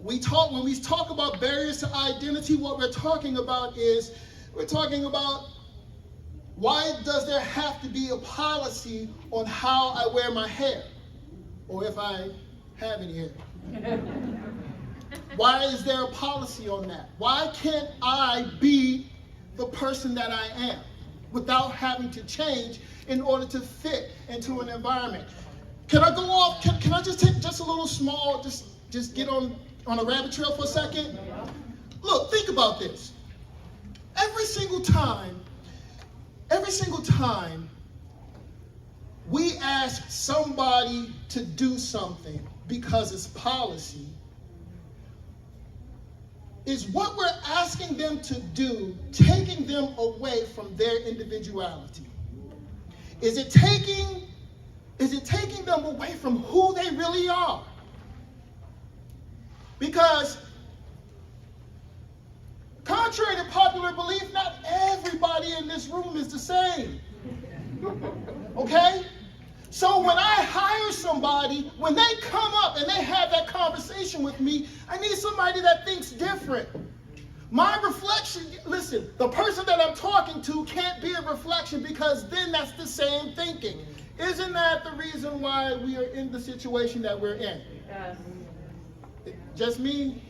when we talk about barriers to identity, what we're talking about why does there have to be a policy on how I wear my hair, or if I have any hair? Why is there a policy on that? Why can't I be the person that I am without having to change in order to fit into an environment? Can I go off? Can I just take just a little small, just get on a rabbit trail for a second? Look, think about this. Every single time we ask somebody to do something because it's policy, is what we're asking them to do taking them away from their individuality? Is it taking them away from who they really are? Because contrary to popular belief, not everybody in this room is the same. Okay? So when I hire somebody, when they come up and they have that conversation with me, I need somebody that thinks different. My reflection, listen, the person that I'm talking to can't be a reflection, because then that's the same thinking. Isn't that the reason why we are in the situation that we're in? Yes. Just me?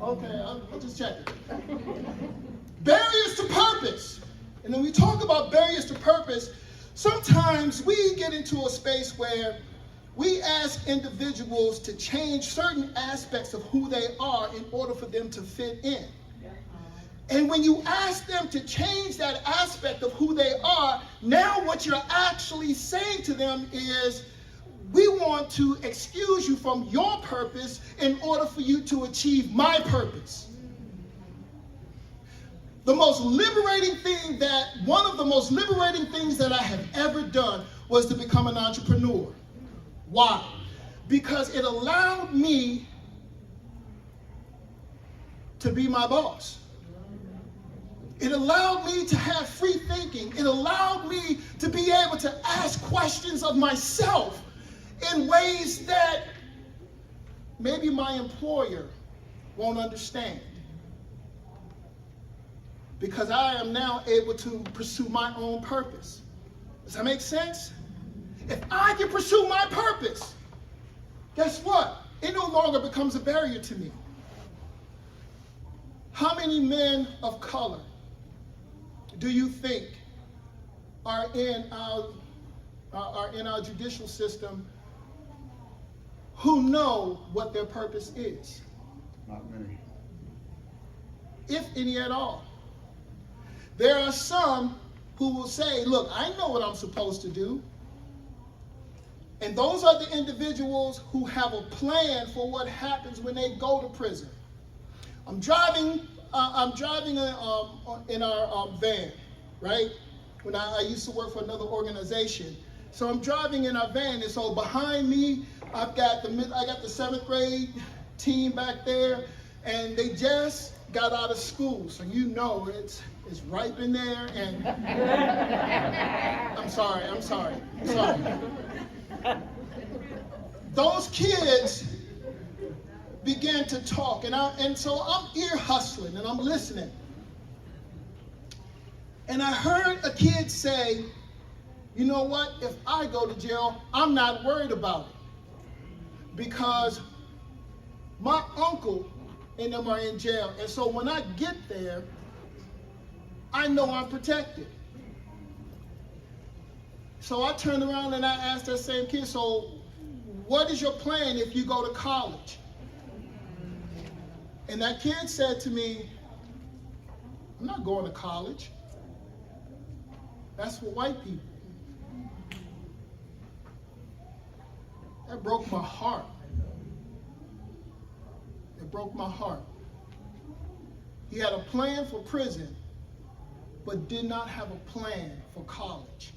Okay, I'll just check it. Barriers to purpose. And when we talk about barriers to purpose, sometimes we get into a space where we ask individuals to change certain aspects of who they are in order for them to fit in. And when you ask them to change that aspect of who they are, now what you're actually saying to them is, we want to excuse you from your purpose in order for you to achieve my purpose. One of the most liberating things that I have ever done was to become an entrepreneur. Why? Because it allowed me to be my boss. It allowed me to have free thinking. It allowed me to be able to ask questions of myself in ways that maybe my employer won't understand. Because I am now able to pursue my own purpose. Does that make sense? If I can pursue my purpose, guess what? It no longer becomes a barrier to me. How many men of color do you think are in our judicial system who know what their purpose is? Not many. If any at all. There are some who will say, look, I know what I'm supposed to do. And those are the individuals who have a plan for what happens when they go to prison. I'm driving in our van, right? When I used to work for another organization. So I'm driving in our van, and so behind me, I got the 7th grade team back there, and they just got out of school. So you know it's ripe in there, and I'm sorry. Those kids began to talk, and so I'm ear hustling and I'm listening. And I heard a kid say, you know what, if I go to jail, I'm not worried about it. Because my uncle and them are in jail. And so when I get there, I know I'm protected. So I turned around and I asked that same kid, so what is your plan if you go to college? And that kid said to me, I'm not going to college. That's for white people. That broke my heart. It broke my heart. He had a plan for prison, but did not have a plan for college.